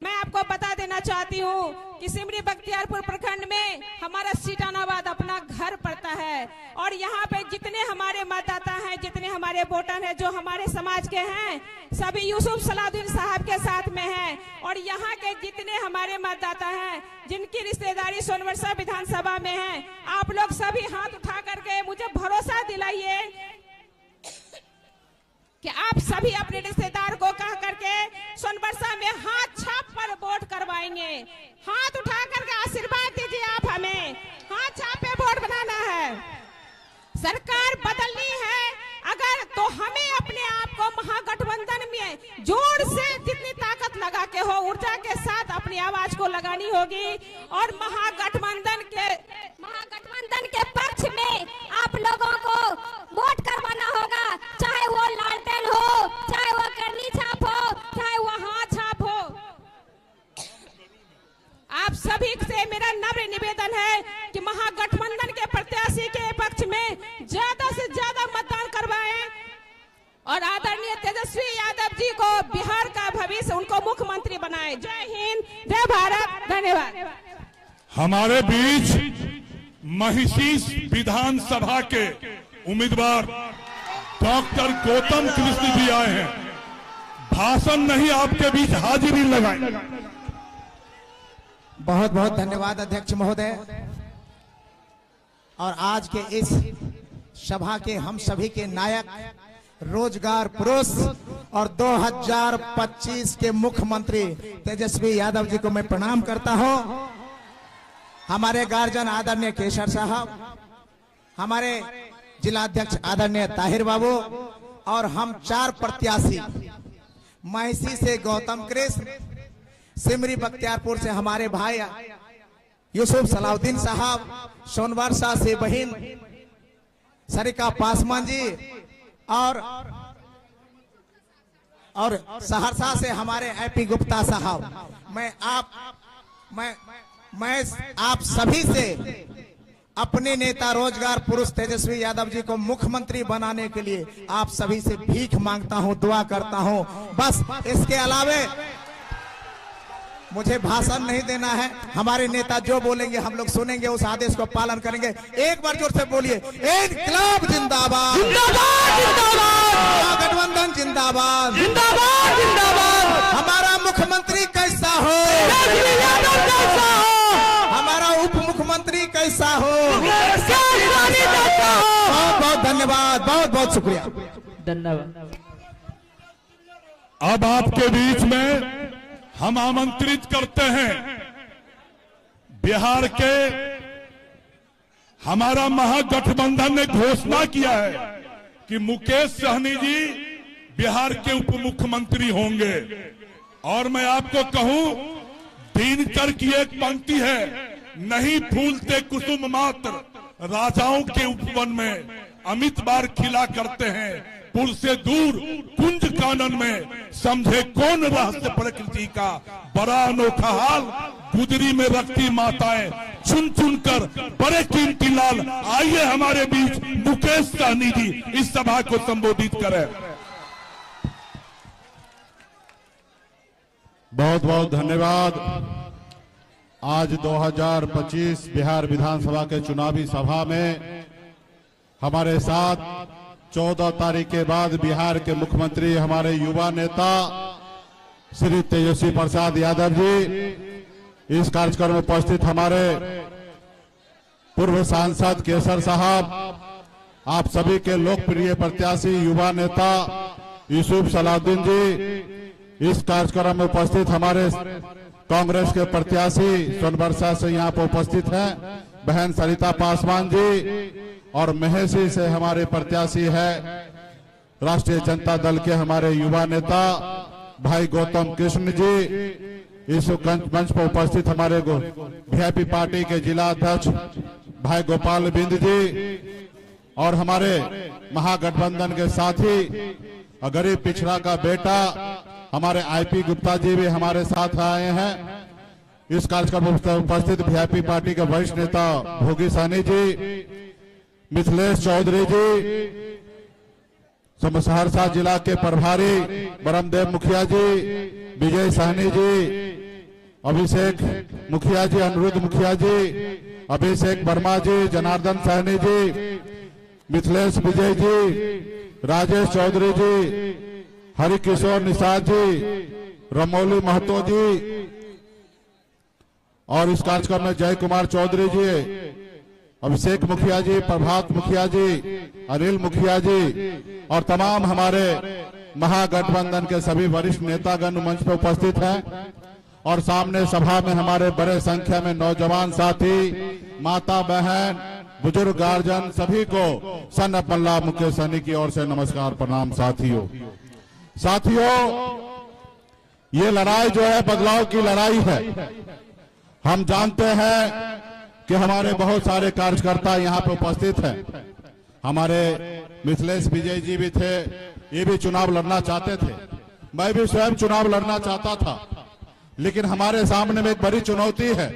मैं आपको बता देना चाहती हूँ कि सिमरी बख्तियारपुर प्रखंड में हमारा सीटानाबाद अपना घर पड़ता है और यहाँ पे जितने हमारे मतदाता हैं, जितने हमारे वोटर हैं, जो हमारे समाज के हैं, सभी यूसुफ सलाउद्दीन साहब के साथ में हैं। और यहाँ के जितने हमारे मतदाता हैं, जिनकी रिश्तेदारी सोनवर्षा विधानसभा में है, आप लोग सभी हाथ उठा करके मुझे भरोसा दिलाइए कि आप सभी अपने रिश्तेदार को कह करके सोनवर्षा में हाथ छाप पर वोट करवाएंगे। हाथ उठा करके आशीर्वाद दीजिए। आप हमें हाथ छाप पे वोट बनाना है। सरकार बदलनी है अगर, तो हमें अपने आप को महागठबंधन में जोर से जितनी ताकत लगा के हो, ऊर्जा के साथ अपनी आवाज को लगानी होगी और महागठबंधन के पक्ष में आप लोगों को वोट करवाना होगा, चाहे वो लालटेन हो, चाहे वो करनी छाप हो, चाहे वो हाथ छाप हो। आप सभी से मेरा नम्र निवेदन है कि महागठबंधन के प्रत्याशी के पक्ष में ज्यादा से ज्यादा मतदान करवाएं और आदरणीय तेजस्वी यादव जी को बिहार का भविष्य उनको मुख्यमंत्री बनाए। जय हिंद, जय भारत, धन्यवाद। हमारे बीच महिषी विधानसभा के उम्मीदवार डॉक्टर गौतम कृष्ण जी आए हैं। भाषण नहीं, आपके बीच हाजिरी लगाएं। बहुत बहुत धन्यवाद अध्यक्ष महोदय। और आज के इस सभा के हम सभी के नायक, रोजगार पुरुष और 2025 के मुख्यमंत्री तेजस्वी यादव जी को मैं प्रणाम करता हूं। हमारे गार्जियन आदरणीय केशर साहब, हमारे जिला अध्यक्ष आदरणीय ताहिर बाबू और हम 4 प्रत्याशी, महिषी से गौतम कृष्ण, सिमरी बख्तियारपुर से हमारे भाई यूसुफ सलाउद्दीन साहब, सोनवर्षा से बहन सरिका पासवान जी और सहरसा से हमारे एपी गुप्ता साहब। मैं आप सभी से अपने नेता रोजगार पुरुष तेजस्वी यादव जी को मुख्यमंत्री बनाने के लिए आप सभी से भीख मांगता हूं, दुआ करता हूं। बस इसके अलावे मुझे भाषण नहीं देना है। हमारे नेता जो बोलेंगे हम लोग सुनेंगे, उस आदेश को पालन करेंगे। एक बार जोर से बोलिए, इनकलाब जिंदाबाद, गठबंधन जिंदाबाद, जिंदाबाद जिंदाबाद। हमारा मुख्यमंत्री कैसा हो, हमारा उप मुख्यमंत्री कैसा हो। बहुत बहुत धन्यवाद, बहुत बहुत शुक्रिया, धन्यवाद। अब आपके बीच में हम आमंत्रित करते हैं बिहार के, हमारा महागठबंधन ने घोषणा किया है कि मुकेश सहनी जी बिहार के उप मुख्यमंत्री होंगे। और मैं आपको कहूं, दिनकर की एक पंक्ति है, नहीं फूलते कुसुम मात्र, राजाओं के उपवन में अमित बार खिला करते हैं। पुर से दूर कुंज कानन में समझे कौन रहस्य प्रकृति का, बड़ा अनोखा हाल गुदरी में रखती माताएं, चुन चुन कर बड़े कीमती लाल। आइए हमारे बीच मुकेश सहनी जी इस सभा को संबोधित करें। बहुत बहुत धन्यवाद। आज 2025 बिहार विधानसभा के चुनावी सभा में हमारे साथ 14 तारीख के बाद बिहार के मुख्यमंत्री, हमारे युवा नेता श्री तेजस्वी प्रसाद यादव जी, इस कार्यक्रम में उपस्थित हमारे पूर्व सांसद केसर साहब, आप सभी के लोकप्रिय प्रत्याशी युवा नेता यूसुफ सलाउद्दीन जी, इस कार्यक्रम में उपस्थित हमारे कांग्रेस के प्रत्याशी सोनवर्षा से यहाँ पर उपस्थित हैं बहन सरिता पासवान जी, और महिषी से हमारे प्रत्याशी है राष्ट्रीय जनता दल के हमारे युवा नेता भाई गौतम कृष्ण जी। इस मंच पर उपस्थित हमारे वीआईपी पार्टी के जिला अध्यक्ष भाई गोपाल बिंद जी और हमारे महागठबंधन के साथी गरीब पिछड़ा का बेटा हमारे आईपी गुप्ता जी भी हमारे साथ आए हैं। इस कार्यक्रम में उपस्थित वीआईपी पार्टी के वरिष्ठ नेता भोगी सहनी जी, मिथिलेश चौधरी जी, सहरसा जिला के प्रभारी ब्रह्मदेव मुखिया जी, विजय सहनी जी, अभिषेक मुखिया जी, अनिरुद्ध मुखिया जी, अभिषेक वर्मा जी, जनार्दन सहनी जी, मिथिलेश विजय जी, राजेश चौधरी जी, हरिकिशोर निषाद जी, रमोली महतो जी, और इस कार्यक्रम में जय कुमार चौधरी जी, अभिषेक मुखिया जी, प्रभात मुखिया जी, अनिल मुखिया जी और तमाम हमारे महागठबंधन के सभी वरिष्ठ नेतागण मंच पर उपस्थित हैं। और सामने सभा में हमारे बड़े संख्या में नौजवान साथी, माता बहन, बुजुर्ग गार्जियन, सभी को सन ऑफ मल्लाह मुकेश सहनी की ओर से नमस्कार प्रणाम। साथियों, ये लड़ाई जो है बदलाव की लड़ाई है। हम जानते हैं कि हमारे बहुत सारे कार्यकर्ता यहाँ पे उपस्थित हैं। हमारे मिथिलेश विजय जी भी थे, ये भी चुनाव लड़ना चाहते थे, मैं भी स्वयं चुनाव लड़ना चाहता था, लेकिन हमारे सामने में एक बड़ी चुनौती है,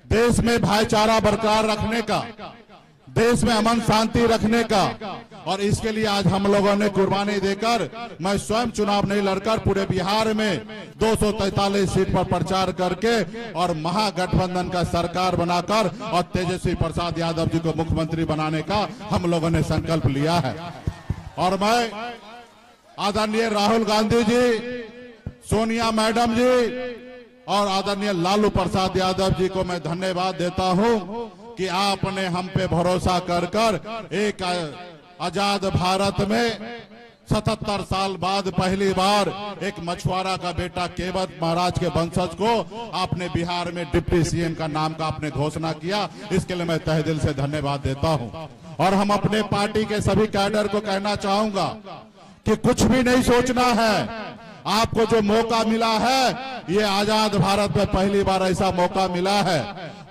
देश में भाईचारा बरकरार रखने का, देश में अमन शांति रखने का। और इसके लिए आज हम लोगों ने कुर्बानी देकर, मैं स्वयं चुनाव नहीं लड़कर पूरे बिहार में 243 सीट पर प्रचार करके और महागठबंधन का सरकार बनाकर और तेजस्वी प्रसाद यादव जी को मुख्यमंत्री बनाने का हम लोगों ने संकल्प लिया है। और मैं आदरणीय राहुल गांधी जी, सोनिया मैडम जी और आदरणीय लालू प्रसाद यादव जी को मैं धन्यवाद देता हूं कि आपने हम पे भरोसा कर एक आजाद भारत में 77 साल बाद पहली बार एक मछुआरा का बेटा केवट महाराज के वंशज को आपने बिहार में डिप्टी सीएम का नाम का आपने घोषणा किया। इसके लिए मैं तहे दिल से धन्यवाद देता हूं। और हम अपने पार्टी के सभी कैडर को कहना चाहूंगा कि कुछ भी नहीं सोचना है, आपको जो मौका मिला है, ये आजाद भारत में पहली बार ऐसा मौका मिला है।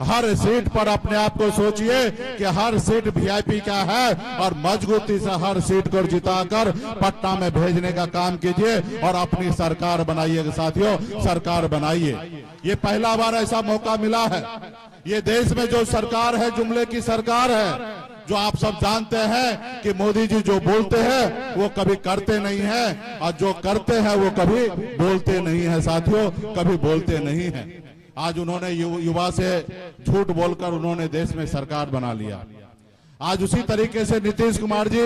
हर सीट पर अपने आप को सोचिए कि हर सीट वीआईपी का है और मजबूती से हर सीट को जिताकर पटना में भेजने का काम कीजिए और अपनी सरकार बनाइए। साथियों, सरकार बनाइए। ये पहला बार ऐसा मौका मिला है। ये देश में जो सरकार है, जुमले की सरकार है, जो आप सब जानते हैं कि मोदी जी जो बोलते हैं वो कभी करते नहीं हैं और जो करते हैं वो कभी बोलते नहीं हैं। साथियों, कभी बोलते नहीं हैं। आज उन्होंने युवा से झूठ बोलकर उन्होंने देश में सरकार बना लिया। आज उसी तरीके से नीतीश कुमार जी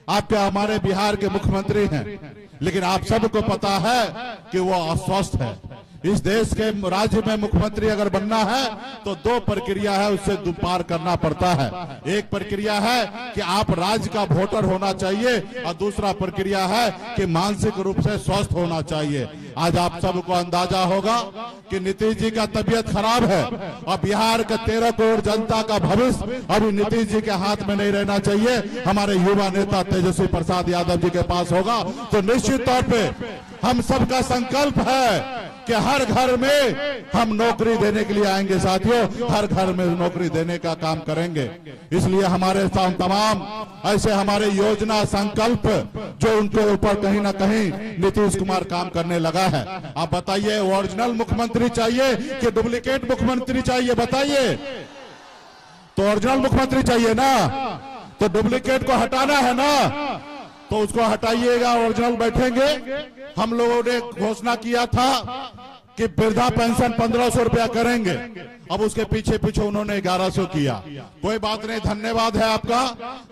आपके हमारे बिहार के मुख्यमंत्री हैं, लेकिन आप सबको पता है कि वो अस्वस्थ है। इस देश के राज्य में मुख्यमंत्री अगर बनना है तो दो प्रक्रिया है, उससे पार करना पड़ता है। एक प्रक्रिया है कि आप राज्य का वोटर होना चाहिए और दूसरा प्रक्रिया है कि मानसिक रूप से स्वस्थ होना चाहिए। आज आप सबको अंदाजा होगा कि नीतीश जी का तबीयत खराब है और बिहार के 13 करोड़ जनता का भविष्य अभी नीतीश जी के हाथ में नहीं रहना चाहिए। हमारे युवा नेता तेजस्वी प्रसाद यादव जी के पास होगा तो निश्चित तौर पे हम सबका संकल्प है कि हर घर में हम नौकरी देने के लिए आएंगे। साथियों, हर घर में नौकरी देने का काम करेंगे। इसलिए हमारे तमाम ऐसे हमारे योजना संकल्प जो उनके ऊपर कहीं ना कहीं नीतीश कुमार काम करने लगा है। आप बताइए, ओरिजिनल मुख्यमंत्री चाहिए कि डुप्लीकेट मुख्यमंत्री चाहिए? बताइए। तो ओरिजिनल मुख्यमंत्री चाहिए ना, तो डुप्लीकेट को हटाना है ना, तो उसको हटाइएगा, ओरिजिनल बैठेंगे। हम लोगों ने घोषणा किया था कि वृद्धा पेंशन 1500 रुपया करेंगे, अब उसके पीछे पीछे उन्होंने 1100 किया। कोई बात नहीं, धन्यवाद है आपका।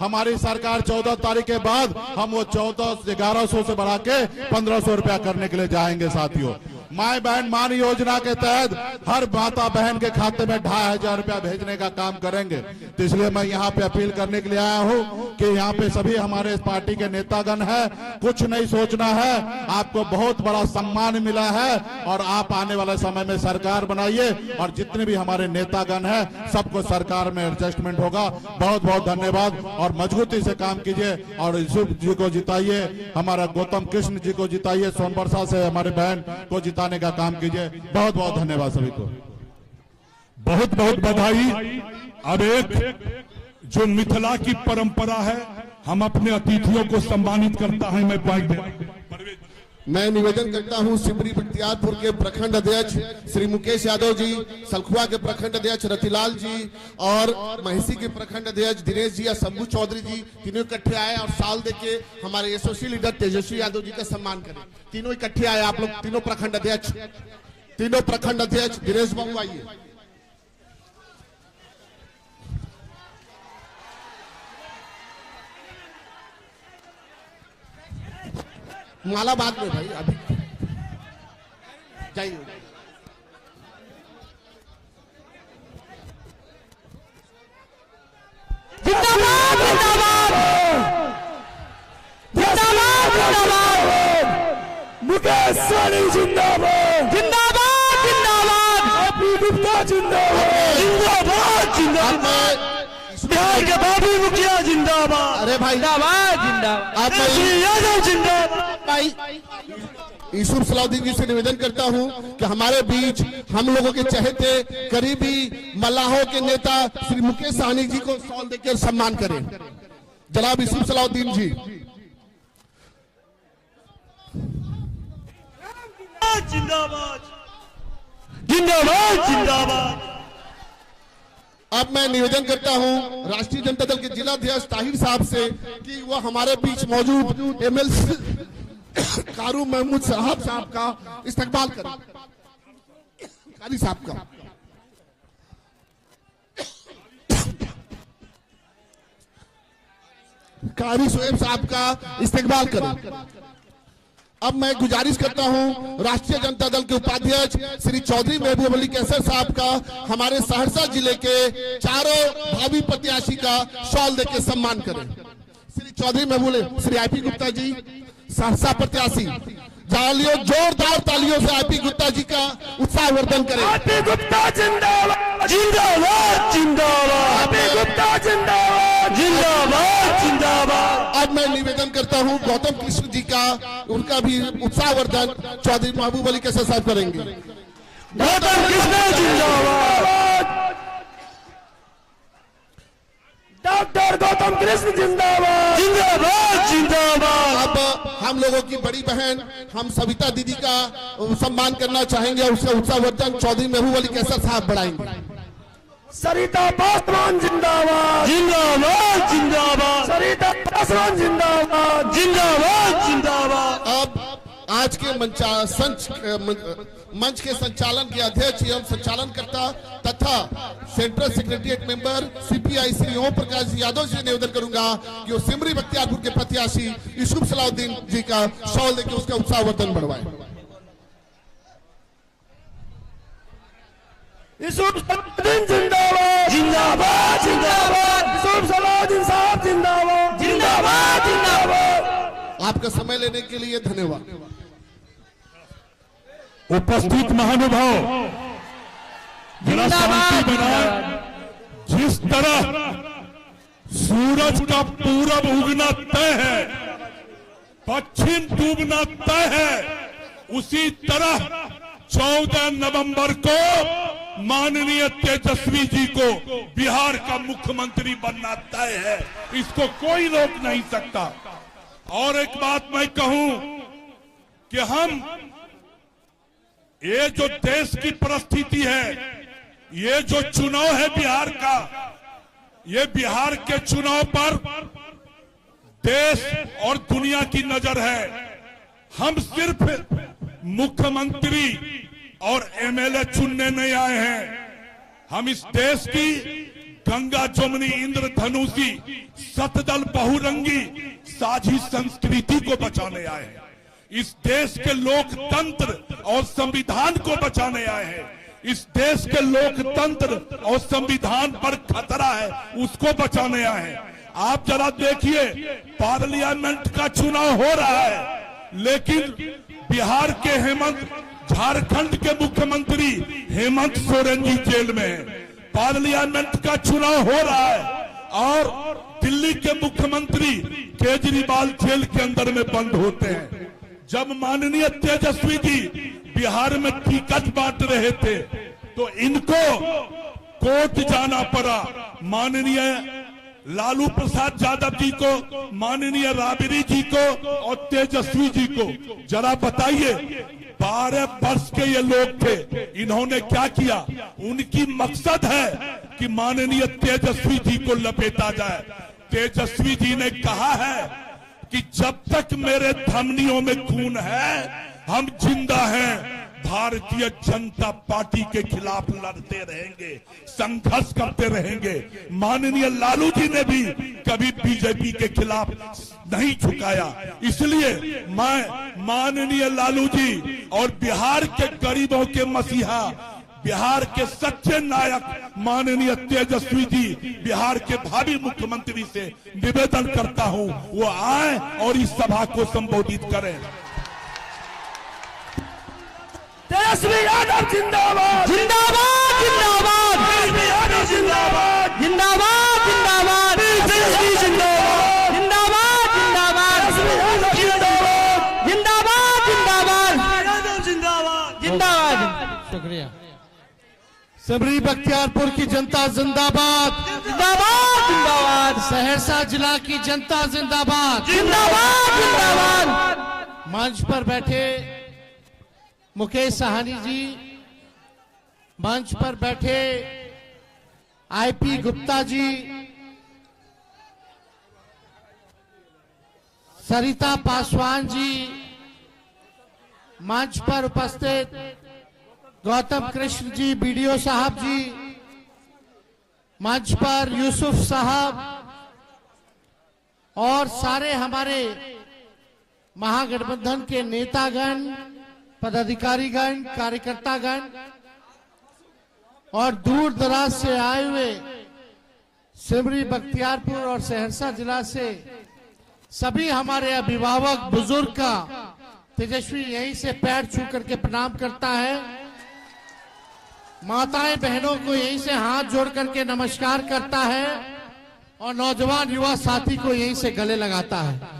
हमारी सरकार 14 तारीख के बाद हम वो 1100 से बढ़ा के 1500 रुपया करने के लिए जाएंगे। साथियों, माय बहन मान योजना के तहत हर माता बहन के खाते में 2500 रुपया भेजने का काम करेंगे। तो इसलिए मैं यहाँ पे अपील करने के लिए आया हूँ कि यहाँ पे सभी हमारे पार्टी के नेतागण हैं, कुछ नहीं सोचना है। आपको बहुत बड़ा सम्मान मिला है और आप आने वाले समय में सरकार बनाइए और जितने भी हमारे नेतागण हैं सबको सरकार में एडजस्टमेंट होगा। बहुत बहुत धन्यवाद और मजबूती से काम कीजिए और यूसुफ जी को जिताइए, हमारा गौतम कृष्ण जी को जिताइए, सोनबरसा से हमारे बहन को जिताने का काम कीजिए। बहुत बहुत धन्यवाद सभी को। बहुत बहुत बधाई। अब एक जो मिथिला की परंपरा है, हम अपने अतिथियों को सम्मानित करता है। मैं निवेदन करता हूं सिमरी बख्तियारपुर के प्रखंड अध्यक्ष श्री मुकेश यादव जी, सलखुआ के प्रखंड अध्यक्ष रतिलाल जी और महिसी के प्रखंड अध्यक्ष दिनेश जी या शंभू चौधरी जी, तीनों इकट्ठे आए और साल देके हमारे एसोसिएट लीडर तेजस्वी यादव जी का सम्मान करें। तीनों इकट्ठे आए, आप लोग तीनों प्रखंड अध्यक्ष। तीनों प्रखंड अध्यक्ष दिनेश बाबू आइए। माला बाद में भाई, अभी जाइए। जिंदाबाद जिंदाबाद जिंदाबाद जिंदाबाद मुकेश सहनी जिंदाबाद जिंदाबाद जिंदाबाद अभी गुप्ता जिंदाबाद जिंदाबाद जिंदाबाद बिहार के बाबू मुखिया जिंदाबाद। अरे भाई जिंदाबाद जिंदाबाद यादव जिंदाबाद। भाई यूसुफ सलाउद्दीन जी से निवेदन करता हूं कि हमारे बीच हम लोगों के चहेते करीबी मल्लाहों के नेता श्री मुकेश सहनी जी को शॉल देकर सम्मान करें। जनाब यूसुफ सलाउद्दीन जी। जिंदाबाद जिंदाबाद जिंदाबाद। अब मैं निवेदन करता हूं राष्ट्रीय जनता दल के जिला अध्यक्ष ताहिर साहब से कि वह हमारे बीच मौजूद एमएलसी कारू महमूद साहब का इस्तकबाल करें। कारी साहब का कारी सोएब साहब का इस्तकबाल करें। अब मैं गुजारिश करता हूं राष्ट्रीय जनता दल के उपाध्यक्ष श्री चौधरी महबूब अली कैसर साहब का हमारे सहरसा जिले के चारों भावी प्रत्याशी का शॉल देकर सम्मान करें। श्री चौधरी महबूब, श्री आईपी गुप्ता जी सहरसा प्रत्याशी, जालियों जोरदार तालियों से आईपी गुप्ता जी का उत्साहवर्धन करें। आईपी गुप्ता जिंदाबाद जिंदाबाद जिंदाबाद आईपी गुप्ता जिंदाबाद जिंदाबाद जिंदाबाद। अब मैं निवेदन करता हूं गौतम कृष्ण जी का, उनका भी उत्साहवर्धन चौधरी महबूब अली कैसर साहब करेंगे। गौतम कृष्ण जिंदाबाद डॉक्टर गौतम कृष्ण जिंदाबाद जिंदाबाद जिंदाबाद। अब हम लोगों की बड़ी बहन हम सविता दीदी का सम्मान करना चाहेंगे, उसका उत्साहवर्धन चौधरी महबूब अली कैसर साहब बढ़ाएंगे। सरिता पासवान जिंदाबाद जिंदाबाद जिंदाबाद सरिता पासवान जिंदाबाद जिंदाबाद जिंदाबाद। अब आज के मंच के संचालन के अध्यक्ष एवं संचालनकर्ता तथा central secretariat member CPI Shri Om Prakash Yadav ji निवेदन करूंगा कि वो सिमरी बख्तियारपुर के प्रत्याशी यूसुफ सलाउद्दीन जी का शॉल देकर उसका उत्साहवर्धन बढ़वाए। यूसुफ सलाउद्दीन जिंदाबाद जिंदाबाद जिंदाबाद यूसुफ सलाउद्दीन साहब जिंदाबाद जिंदाबाद जिंदाबाद। आपका समय लेने के लिए धन्यवाद। उपस्थित महानुभाव, जरा शांति बनाए। जिस तरह सूरज का पूरब उगना तय है, पश्चिम डूबना तय है, उसी तरह 14 नवंबर को माननीय तेजस्वी जी को बिहार का मुख्यमंत्री बनना तय है। इसको कोई रोक नहीं सकता। और एक बात मैं कहूं कि हम ये जो देश की परिस्थिति है, ये जो चुनाव है बिहार का, ये बिहार के चुनाव पर देश और दुनिया की नजर है। हम सिर्फ मुख्यमंत्री और एमएलए चुनने नहीं आए हैं। हम इस देश की गंगा जमुनी इंद्रधनुषी सतदल बहुरंगी साझी संस्कृति को बचाने आए हैं। इस देश के लोकतंत्र और संविधान को बचाने आए हैं। इस देश के लोकतंत्र और संविधान पर खतरा है, उसको बचाने आए हैं। आप जरा देखिए, पार्लियामेंट का चुनाव हो रहा है, लेकिन बिहार के झारखंड के मुख्यमंत्री हेमंत सोरेन जी जेल में हैं। पार्लियामेंट का चुनाव हो रहा है और दिल्ली के मुख्यमंत्री केजरीवाल जेल के अंदर में बंद होते हैं। जब माननीय तेजस्वी जी बिहार में टिकट बांट रहे थे तो इनको कोर्ट जाना पड़ा। माननीय लालू प्रसाद यादव जी को, माननीय राबड़ी जी को और तेजस्वी जी को। जरा बताइए, 12 वर्ष के ये लोग थे, इन्होंने क्या किया? उनकी मकसद है कि माननीय तेजस्वी जी को लपेटा जाए। तेजस्वी जी ने कहा है कि जब तक मेरे धमनियों में खून है हम जिंदा हैं, भारतीय जनता पार्टी के खिलाफ लड़ते रहेंगे, संघर्ष करते रहेंगे। माननीय लालू जी ने भी कभी बीजेपी के खिलाफ नहीं झुकाया। इसलिए मैं माननीय लालू जी और बिहार के गरीबों के मसीहा, बिहार के सच्चे नायक माननीय तेजस्वी जी, बिहार के भावी मुख्यमंत्री से निवेदन करता हूं वो आए और इस सभा को संबोधित करें। तेजस्वी यादव जिंदाबाद जिंदाबाद जिंदाबाद, तेजस्वी यादव जिंदाबाद जिंदाबाद जिंदाबाद, तेजस्वी जिंदाबाद जिंदाबाद जिंदाबाद, तेजस्वी यादव जिंदाबाद जिंदाबाद जिंदाबाद, यादव जिंदाबाद जिंदाबाद। शुक्रिया। सिमरी बख्तियारपुर की जनता जिंदाबाद जिंदाबाद जिंदाबाद, सहरसा जिला की जनता जिंदाबाद जिंदाबाद जिंदाबाद। मंच पर बैठे मुकेश साहनी जी, मंच पर बैठे आईपी गुप्ता जी, सरिता पासवान जी, मंच पर उपस्थित गौतम कृष्ण जी बीडीओ साहब जी, मंच पर यूसुफ साहब और सारे हमारे महागठबंधन के नेतागण, पदाधिकारीगण, कार्यकर्तागण और दूर दराज से आए हुए सिमरी बख्तियारपुर और सहरसा जिला से सभी हमारे अभिभावक बुजुर्ग का तेजस्वी यहीं से पैर छू करके प्रणाम करता है। माताएं बहनों को यहीं से हाथ जोड़ करके नमस्कार करता है और नौजवान युवा साथी को यहीं से गले लगाता है।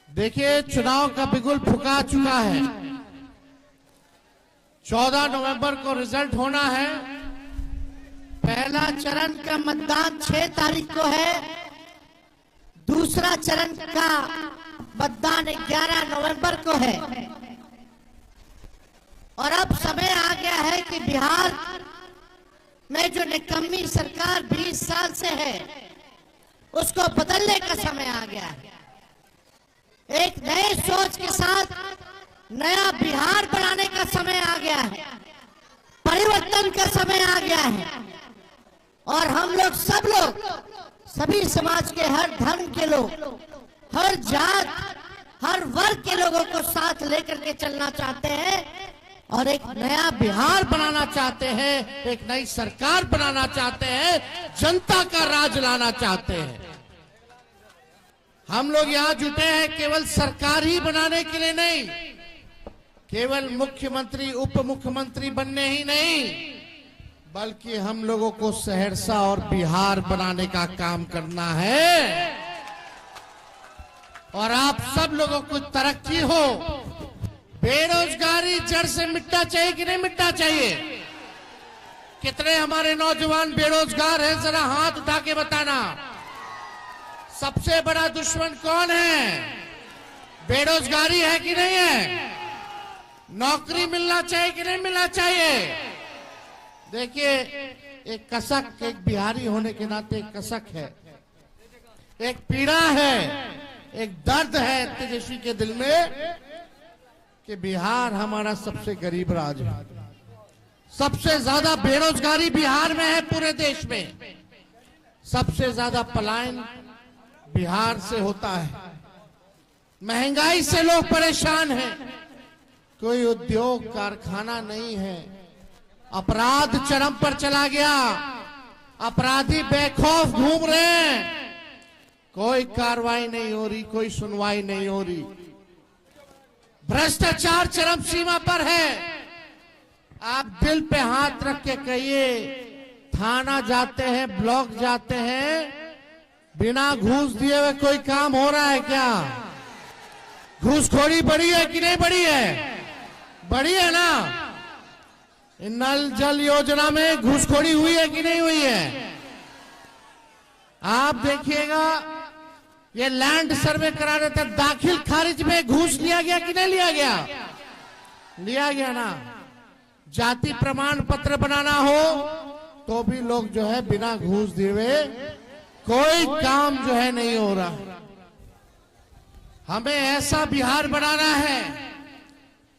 देखिए, चुनाव का बिगुल फुका चुका है। 14 नवंबर को रिजल्ट होना है। पहला चरण का मतदान 6 तारीख को है, दूसरा चरण का मतदान 11 नवंबर को है। और अब समय आ गया है कि बिहार में जो निकम्मी सरकार 20 साल से है उसको बदलने का समय आ गया है। एक नए सोच के साथ नया बिहार बनाने का समय आ गया है, परिवर्तन का समय आ गया है। और हम लोग सब लोग, सभी समाज के हर धर्म के लोग, हर जात, हर वर्ग के लोगों को साथ लेकर के चलना चाहते हैं और एक नया बिहार बनाना चाहते हैं, एक नई सरकार बनाना चाहते हैं, जनता का राज लाना चाहते हैं। हम लोग यहाँ जुटे हैं केवल सरकार ही बनाने के लिए नहीं, केवल मुख्यमंत्री उप मुख्यमंत्री बनने ही नहीं, बल्कि हम लोगों को सहरसा और बिहार बनाने का काम करना है। और आप सब लोगों को तरक्की हो, बेरोजगारी जड़ से मिटना चाहिए कि नहीं मिटना चाहिए? कितने हमारे नौजवान बेरोजगार हैं, जरा हाथ उठा के बताना। सबसे बड़ा दुश्मन कौन है? बेरोजगारी है कि नहीं है? नौकरी मिलना चाहिए कि नहीं मिलना चाहिए? देखिए, एक कसक, एक बिहारी होने के नाते एक कसक है, एक पीड़ा है, एक दर्द है तेजस्वी के दिल में कि बिहार हमारा सबसे गरीब राज्य है। सबसे ज्यादा बेरोजगारी बिहार में है पूरे देश में। सबसे ज्यादा पलायन बिहार से होता है। महंगाई से लोग परेशान हैं, कोई उद्योग कारखाना नहीं है। अपराध चरम पर चला गया, अपराधी बेखौफ घूम रहे हैं, कोई कार्रवाई नहीं हो रही, कोई सुनवाई नहीं हो रही। भ्रष्टाचार चरम सीमा पर है। आप दिल पे हाथ रख के कहिए, थाना जाते हैं, ब्लॉक जाते हैं, बिना घूस दिए हुए कोई काम हो रहा है क्या? घूसखोरी बढ़ी है कि नहीं बढ़ी है? बढ़ी है ना? नल जल योजना में घूसखोरी हुई है कि नहीं हुई है? आप देखिएगा, ये लैंड सर्वे करा रहे थे, दाखिल खारिज में घूस लिया गया कि नहीं लिया गया? लिया गया ना। जाति प्रमाण पत्र बनाना हो तो भी लोग जो है बिना घूस दिए हुए कोई काम जो है नहीं हो रहा। हमें ऐसा बिहार बनाना है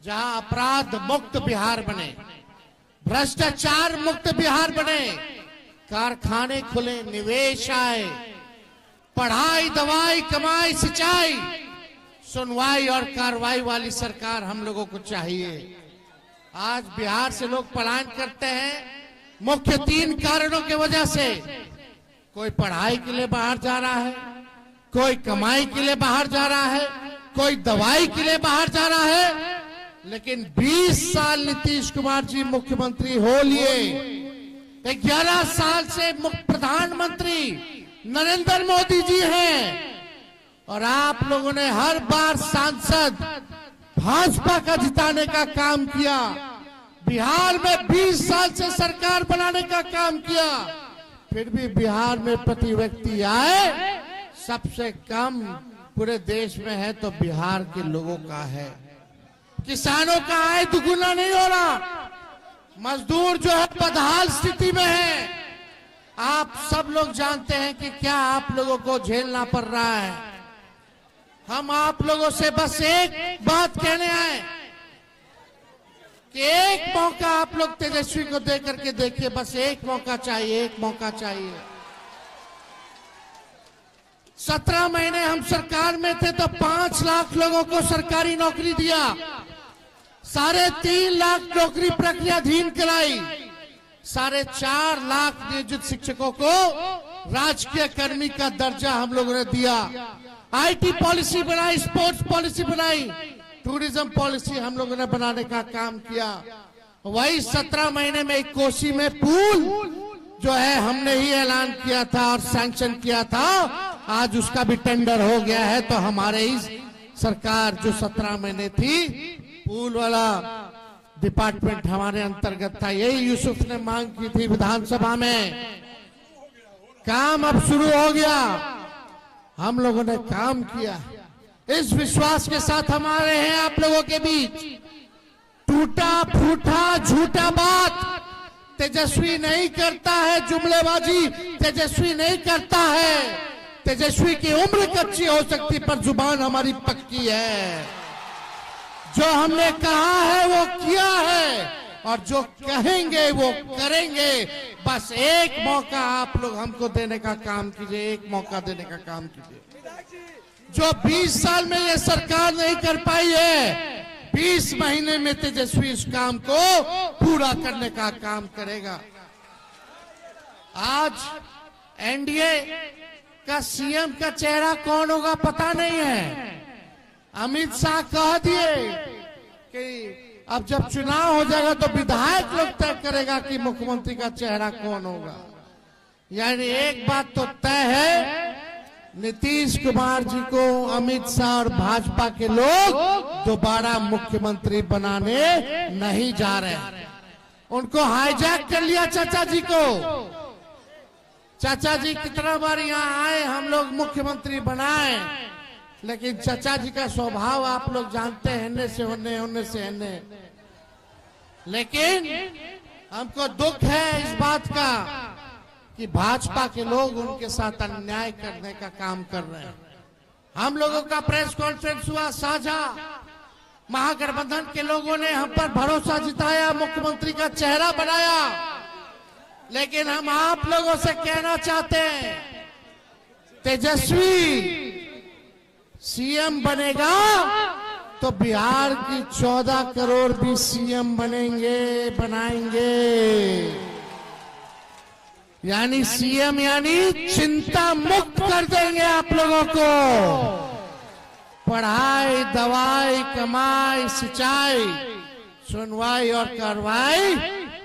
जहां अपराध मुक्त बिहार बने, भ्रष्टाचार मुक्त बिहार बने, कारखाने खुले, निवेश आए, पढ़ाई, दवाई, कमाई, सिंचाई, सुनवाई और कार्रवाई वाली सरकार हम लोगों को चाहिए। आज बिहार से लोग पलायन करते हैं मुख्य 3 कारणों की वजह से। कोई पढ़ाई के लिए बाहर जा रहा है, कोई कमाई के लिए बाहर जा रहा है, कोई दवाई के लिए बाहर जा रहा है। लेकिन 20 साल नीतीश कुमार जी मुख्यमंत्री हो लिए, 11 साल से प्रधानमंत्री नरेंद्र मोदी जी हैं, और आप लोगों ने हर बार सांसद भाजपा का जिताने का काम किया। बिहार में 20 साल से सरकार बनाने का काम किया, फिर भी बिहार में प्रति व्यक्ति आय सबसे कम पूरे देश में है तो बिहार के लोगों का है। किसानों का आय दुगुना नहीं हो रहा, मजदूर जो है बदहाल स्थिति में है। आप सब लोग जानते हैं कि क्या आप लोगों को झेलना पड़ रहा है। हम आप लोगों से बस एक बात कहने आए कि एक मौका आप लोग तेजस्वी को दे करके देखिए, बस एक मौका चाहिए, एक मौका चाहिए। 17 महीने हम सरकार में थे तो 5 लाख लोगों को सरकारी नौकरी दिया, 3.5 लाख नौकरी प्रक्रियाधीन कराई, 4.5 लाख नियोजित शिक्षकों को राजकीय कर्मी का दर्जा हम लोगों ने दिया, आईटी पॉलिसी बनाई, स्पोर्ट्स पॉलिसी बनाई, टूरिज्म पॉलिसी हम लोगों ने बनाने का काम किया। वही 17 महीने में एक कोसी में पुल जो है हमने ही ऐलान किया था और सैंक्शन किया था, आज उसका भी टेंडर हो गया है। तो हमारे ही सरकार जो 17 महीने थी, पुल वाला डिपार्टमेंट हमारे अंतर्गत था, यही यूसुफ ने मांग की थी विधानसभा में, काम अब शुरू हो गया, हम लोगों ने काम किया। इस विश्वास के साथ हम आ रहे हैं आप लोगों के बीच। टूटा फूटा झूठा बात तेजस्वी नहीं करता है, जुमलेबाजी तेजस्वी नहीं करता है। तेजस्वी की उम्र कच्ची हो सकती पर जुबान हमारी पक्की है। जो हमने कहा है वो किया है और जो कहेंगे वो करेंगे। बस एक मौका आप लोग हमको देने का काम कीजिए, एक मौका देने का काम कीजिए। जो 20 साल में ये सरकार नहीं कर पाई है, 20 महीने में तेजस्वी इस काम को पूरा करने का काम करेगा। आज एनडीए का सीएम का चेहरा कौन होगा पता नहीं है। अमित शाह कह दिए कि अब जब चुनाव हो जाएगा तो विधायक लोग तय करेगा कि मुख्यमंत्री का चेहरा कौन होगा। यानी एक बात तो तय है, नीतीश कुमार जी को अमित शाह और भाजपा के लोग दोबारा मुख्यमंत्री बनाने नहीं जा रहे हैं। उनको हाईजैक कर लिया चाचा जी को। चाचा जी कितना बार यहाँ आए, हम लोग मुख्यमंत्री बनाए, लेकिन चाचा जी का स्वभाव आप लोग जानते हैं, हिन्ने से होने, होने से हिन्ने। लेकिन हमको दुख है इस बात का कि भाजपा के लोग उनके साथ अन्याय करने का काम कर रहे हैं। हम लोगों का प्रेस कॉन्फ्रेंस हुआ साझा, महागठबंधन के लोगों ने हम पर भरोसा जिताया, मुख्यमंत्री का चेहरा बनाया। लेकिन हम आप लोगों से कहना चाहते हैं, तेजस्वी सीएम बनेगा तो बिहार की 14 करोड़ भी सीएम बनाएंगे। यानी सीएम यानी चिंता मुक्त कर देंगे आप लोगों को। पढ़ाई, दवाई, कमाई, सिंचाई, सुनवाई और कार्रवाई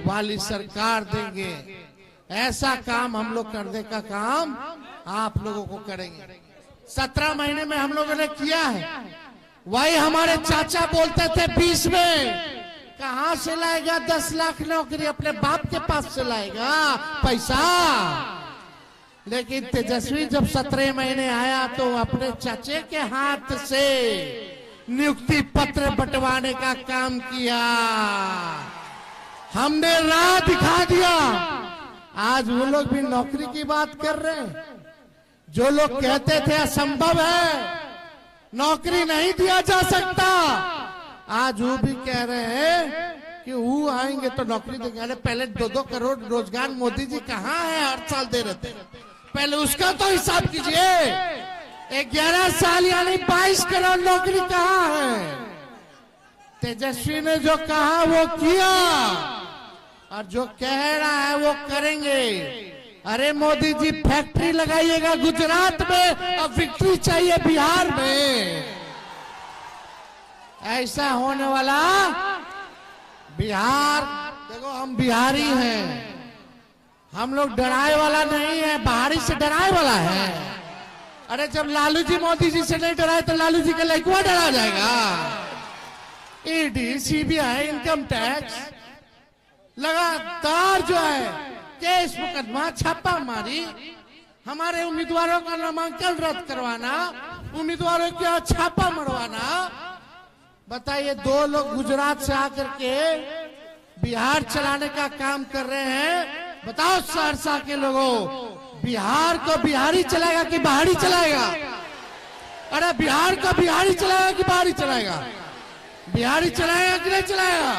वाली सरकार देंगे। ऐसा काम हम लोग करने का काम आप लोगों को करेंगे। 17 महीने में हम लोगों ने किया है। वही हमारे चाचा बोलते थे 20 में, कहां से लाएगा 10 लाख नौकरी, अपने बाप के पास से लाएगा पैसा। लेकिन तेजस्वी जब 17 महीने आया तो अपने चाचे के हाथ से नियुक्ति पत्र बंटवाने का काम किया। हमने राह दिखा दिया। आज वो लोग भी नौकरी की बात कर रहे हैं। जो लोग कहते थे असंभव है, नौकरी नहीं दिया जा सकता। आज वो भी कह रहे हैं कि वो आएंगे तो नौकरी देंगे। अरे पहले 2-2 करोड़ रोजगार मोदी जी कहाँ है, हर साल दे रहे थे, पहले उसका तो हिसाब कीजिए। 11 साल यानी 22 करोड़ नौकरी कहाँ है? तेजस्वी ने जो कहा वो किया और जो कह रहा है वो करेंगे। अरे मोदी जी फैक्ट्री लगाइएगा गुजरात में, अब विक्ट्री चाहिए बिहार में। ऐसा होने वाला बिहार, देखो हम बिहारी हैं, हम लोग डराए वाला नहीं है, बाहरी से डराए वाला है। अरे जब लालू जी मोदी जी से नहीं डराए तो लालू जी का लड़का डरा जाएगा। ईडी, सीबीआई, इनकम टैक्स लगातार जो है केस मुकदमा, छापा मारी, हमारे उम्मीदवारों का नामांकन रद्द करवाना, उम्मीदवारों का छापा मरवाना। बताइए 2 लोग गुजरात से आकर के बिहार चलाने का काम कर रहे हैं। बताओ सहरसा के लोगों, बिहार को बिहारी चलाएगा कि बाहरी चलाएगा? अरे बिहार को बिहारी चलाएगा कि बाहरी चलाएगा? बिहारी चलाएगा कि नहीं चलाएगा?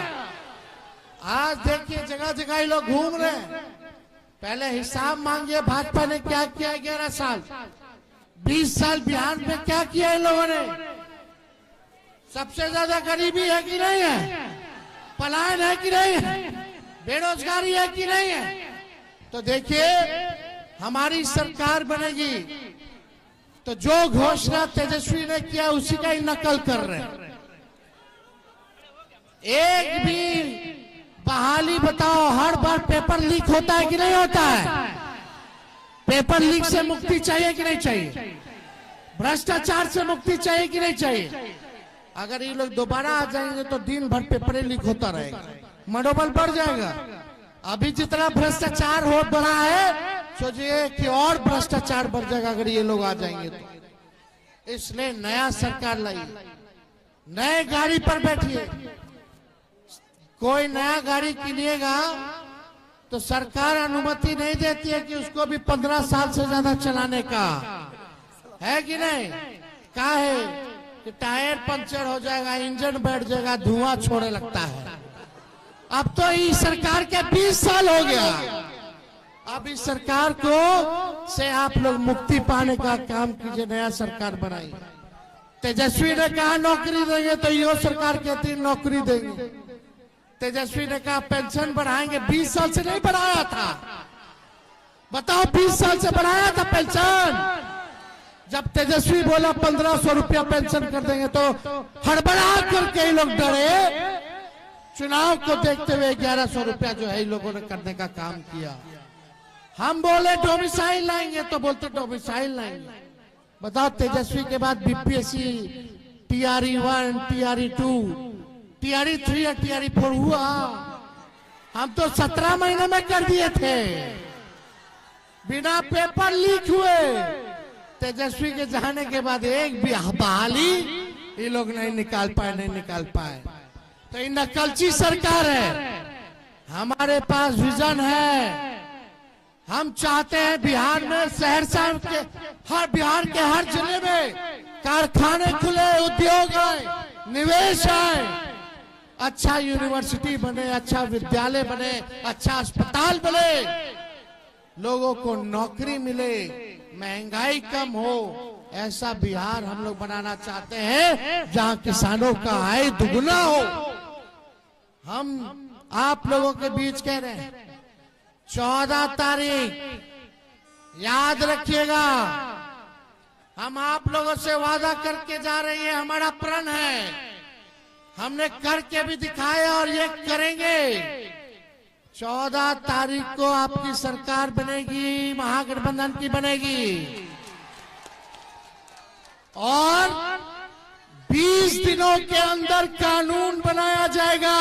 आज देखिए जगह जगह लोग घूम रहे हैं। पहले हिसाब मांगिए भाजपा ने क्या किया 11 साल, 20 साल बिहार में क्या किया इन लोगों ने? सबसे ज्यादा गरीबी है कि नहीं है? पलायन है कि नहीं है? बेरोजगारी है कि नहीं है? तो देखिए हमारी सरकार बनेगी तो जो घोषणा तेजस्वी ने किया उसी का ही नकल कर रहे हैं। एक भी बहाली बताओ, हर बार पेपर लीक होता है कि नहीं होता है? पेपर लीक से मुक्ति चाहिए कि नहीं चाहिए? भ्रष्टाचार से मुक्ति चाहिए कि नहीं चाहिए? अगर ये लोग दोबारा आ जाएंगे तो दिन भर पेपर लीक होता रहेगा, मनोबल बढ़ जाएगा। अभी जितना भ्रष्टाचार हो बढ़ा है, सोचिए कि और भ्रष्टाचार बढ़ जाएगा अगर ये लोग आ जाएंगे तो। इसलिए नया सरकार लाइए, नए गाड़ी पर बैठिए। कोई नया गाड़ी किनिएगा तो सरकार अनुमति नहीं देती है कि उसको भी 15 साल से ज्यादा चलाने का, है कि नहीं? क्या है कि टायर पंचर हो जाएगा, इंजन बैठ जाएगा, धुआं छोड़ने लगता है। अब तो इस सरकार के 20 साल हो गया। अब इस सरकार को से आप लोग मुक्ति पाने का काम कीजिए, नया सरकार बनाइए। तेजस्वी ने कहा नौकरी देंगे तो यो सरकार कहती नौकरी देंगे। तेजस्वी ने कहा पेंशन बढ़ाएंगे, 20 साल से नहीं बढ़ाया था। बताओ 20 साल से बढ़ाया था पेंशन? जब तेजस्वी बोला 1500 रुपया पेंशन कर देंगे तो हड़बड़ा करके ही लोग डरे। चुनाव को देखते हुए 1100 रुपया जो है इन लोगों ने करने का काम किया। हम बोले डोमिसाइल लाएंगे तो बोलते डोमिसाइल लाएंगे। बताओ तेजस्वी के बाद बीपीएससी, TRE1, TRE2, TRE3 या TRE4 हुआ। हम तो 17 महीने में कर दिए थे, बिना पेपर लीक हुए। तेजस्वी के जाने के बाद एक भी बहाली ये लोग नहीं निकाल पाए। तो ये नकलची सरकार है। हमारे पास विजन है। हम चाहते हैं बिहार में, सहरसा के बिहार के हर जिले में कारखाने खुले, उद्योग आए, निवेश आए, अच्छा यूनिवर्सिटी बने, अच्छा विद्यालय बने, अच्छा अस्पताल बने, लोगों को नौकरी मिले, महंगाई कम हो। ऐसा बिहार हम लोग बनाना चाहते हैं जहां किसानों का आय दुगुना हो। हम आप लोगों के बीच कह रहे हैं 14 तारीख याद रखिएगा। हम आप लोगों से वादा करके जा रहे हैं, हमारा प्रण है, हमने करके भी दिखाया और ये करेंगे। 14 तारीख को आपकी सरकार बनेगी, महागठबंधन की बनेगी, और 20 दिनों के अंदर कानून बनाया जाएगा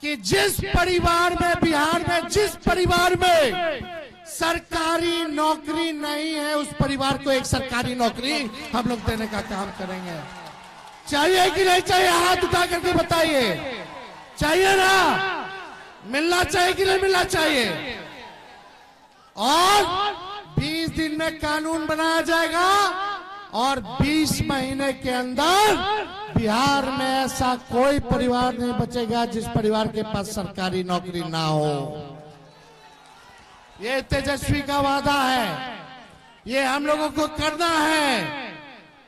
कि जिस परिवार में, बिहार में जिस परिवार में सरकारी नौकरी नहीं है, उस परिवार को एक सरकारी नौकरी हम लोग देने का काम करेंगे। चाहिए कि नहीं चाहिए? हाथ उठा करके बताइए। चाहिए ना? मिलना चाहिए कि नहीं मिलना चाहिए? और 20 दिन में कानून बनाया जाएगा और 20 महीने के अंदर बिहार में ऐसा कोई परिवार नहीं बचेगा जिस परिवार के पास सरकारी नौकरी ना हो। ये तेजस्वी का वादा है, ये हम लोगों को करना है,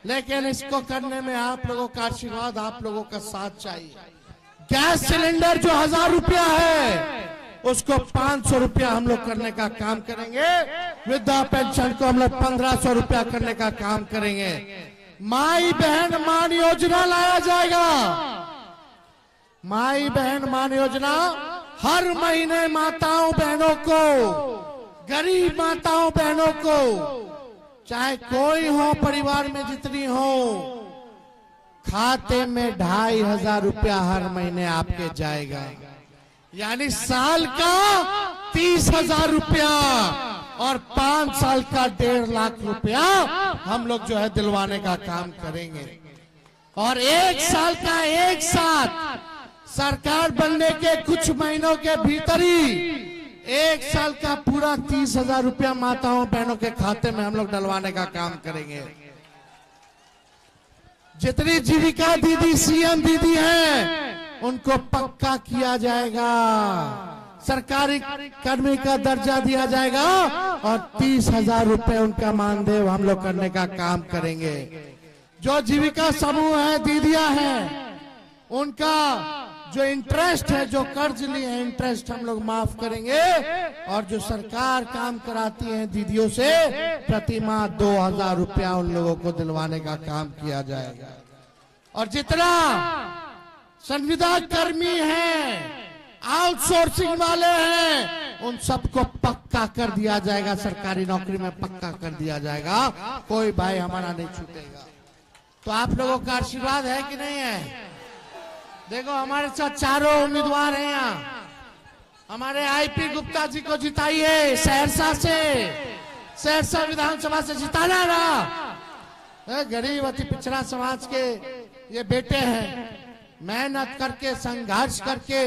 लेकिन इसको करने में आप लोगों का आशीर्वाद, आप लोगों का साथ चाहिए। गैस सिलेंडर जो 1000 रुपया है उसको 500 रुपया हम लोग करने का काम करेंगे। वृद्धा पेंशन को हम लोग 1500 रुपया करने का काम करेंगे। माई बहन मान योजना लाया जाएगा। माई बहन मान योजना हर महीने माताओं बहनों को, गरीब माताओं बहनों को, चाहे कोई हो परिवार में जितनी हो, खाते में 2500 रुपया हर महीने आपके जाएगा। यानी साल का 30,000 रुपया और 5 साल का 1.5 लाख रुपया हम लोग जो है दिलवाने का काम करेंगे। और 1 साल का एक साथ सरकार बनने के कुछ महीनों के भीतर ही 1 साल का पूरा 30,000 रुपया माताओं बहनों के खाते में हम लोग डलवाने का काम करेंगे। जितनी जीविका दीदी, सीएम दीदी हैं, उनको पक्का किया जाएगा, सरकारी कर्मी का दर्जा दिया जाएगा और 30,000 रुपए उनका मानदेय हम लोग करने का काम करेंगे। जो जीविका समूह है, दीदियां हैं, उनका जो इंटरेस्ट है, जो कर्ज लिए हैं, इंटरेस्ट हम लोग माफ करेंगे। और जो सरकार काम कराती है दीदियों से, प्रति माह 2000 रुपया उन लोगों को दिलवाने का काम किया जाएगा। और जितना संविदा कर्मी हैं, आउटसोर्सिंग वाले हैं, उन सबको पक्का कर दिया जाएगा, सरकारी नौकरी में पक्का कर दिया जाएगा। कोई भाई हमारा नहीं छूटेगा। तो आप लोगों का आशीर्वाद है कि नहीं है? देखो हमारे साथ चारों उम्मीदवार हैं यहाँ। हमारे आईपी गुप्ता जी को जिताइए सहरसा से, सहरसा विधानसभा से जिताना ना। गरीब अति पिछड़ा समाज के ये बेटे हैं, मेहनत करके, संघर्ष करके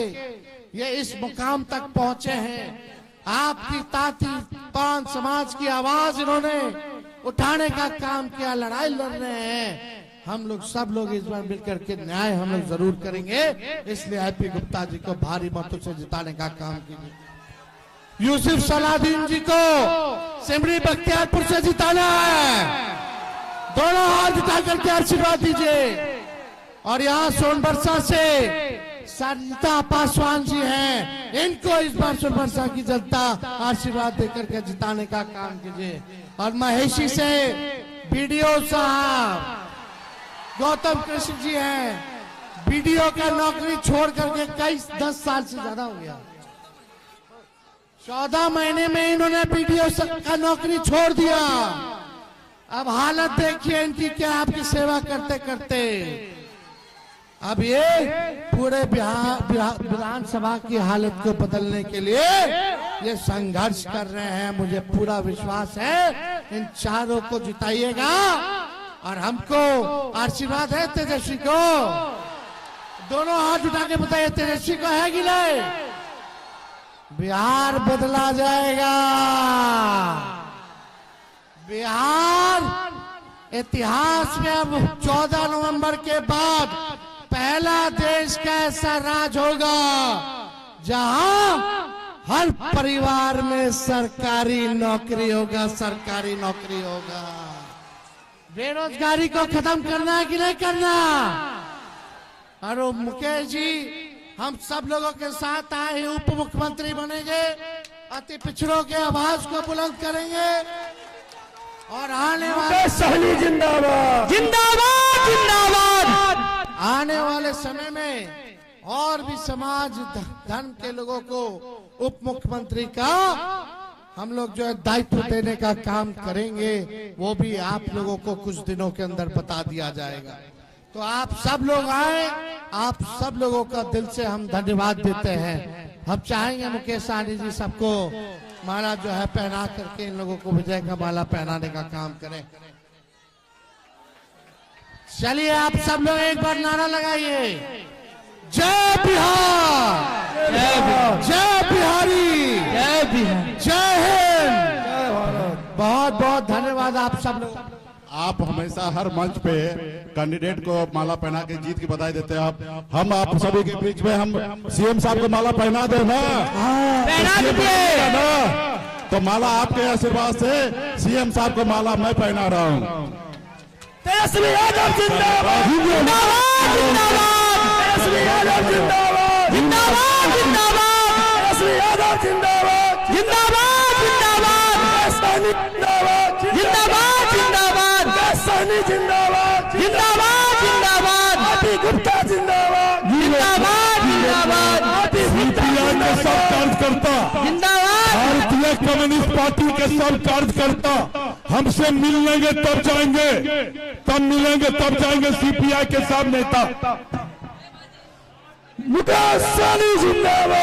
ये इस मुकाम तक पहुंचे हैं। आपकी ताती पान समाज की आवाज इन्होंने उठाने का काम किया, लड़ाई लड़ रहे हैं। हम लोग सब लोग इस बार मिलकर के न्याय हम लोग जरूर करेंगे। इसलिए आईपी गुप्ता जी को भारी मतों से जिताने का काम कीजिए। यूसुफ सलाउद्दीन जी को सिमरी बख्तियारपुर से जिताना है। दोनों हाथ उठा करके आशीर्वाद दीजिए। और यहाँ सोनबरसा से सरिता पासवान जी हैं, इनको इस बार सोनबरसा की जनता आशीर्वाद देकर के जिताने का काम कीजिए। और महेशी से बीडीओ साहब गौतम कृष्ण जी हैं, बीडीओ का नौकरी छोड़ करके 10 साल से ज्यादा हो गया। 14 महीने में इन्होंने बीडीओ का नौकरी छोड़ दिया। अब हालत देखिए इनकी क्या, आपकी सेवा करते करते। अब ये पूरे विधानसभा की हालत को बदलने के लिए ये संघर्ष कर रहे हैं। मुझे पूरा विश्वास है इन चारों को जिताइएगा। और हमको आशीर्वाद है तेजस्वी को। दोनों हाथ उठा के बताइए तेजस्वी को है कि नहीं? बिहार बदला जाएगा। बिहार इतिहास में अब 14 नवंबर के बाद पहला देश का ऐसा राज होगा जहां हर परिवार में सरकारी नौकरी होगा, सरकारी नौकरी होगा। बेरोजगारी को खत्म करना है कि नहीं करना? और मुकेश जी, हम सब लोगों के साथ आए उप मुख्यमंत्री बनेंगे, अति पिछड़ों के आवाज को बुलंद करेंगे। और आने वाले सहनी जिंदाबाद, जिंदाबाद, जिंदाबाद। आने वाले समय में और भी समाज धर्म के लोगों को उप मुख्यमंत्री का हम लोग जो है दायित्व देने का काम करेंगे। वो भी आप लोगों को कुछ दिनों के अंदर बता दिया जाएगा। तो आप सब लोग आए, आप सब लोगों का दिल से हम धन्यवाद देते हैं। हम चाहेंगे मुकेश सहनी जी सबको माला जो है पहना करके इन लोगों को विजय का माला पहनाने का काम करें। चलिए आप सब लोग एक बार नारा लगाइए, जय बिहार, जय बिहार, जय बिहारी, जय बिहार, जय हिंद। बहुत बहुत धन्यवाद आप सब लोग। आप हमेशा हर मंच पे कैंडिडेट को माला पहना के जीत की बधाई देते हैं। हम आप सभी के बीच में हम सीएम साहब को माला पहना दे ना, तो माला आपके आशीर्वाद से सीएम साहब को माला मैं पहना रहा हूँ। तेजस्वी यादव जिंदाबाद जिंदाबाद तेजस्वी यादव जिंदाबाद जिंदाबाद तेजस्वी यादव जिंदाबाद जिंदाबाद जिंदाबाद जिंदाबाद सैनी जिंदाबाद जिंदाबाद जिंदाबाद आरती गुप्ता जिंदाबाद जिंदाबाद जिंदाबाद सीपीआई के सब कार्यकर्ता, भारतीय कम्युनिस्ट पार्टी के सब कार्यकर्ता हमसे मिल लेंगे तब जाएंगे, तब मिलेंगे तब जाएंगे। सीपीआई के सब नेता मुकेश सहनी जिंदाबाद।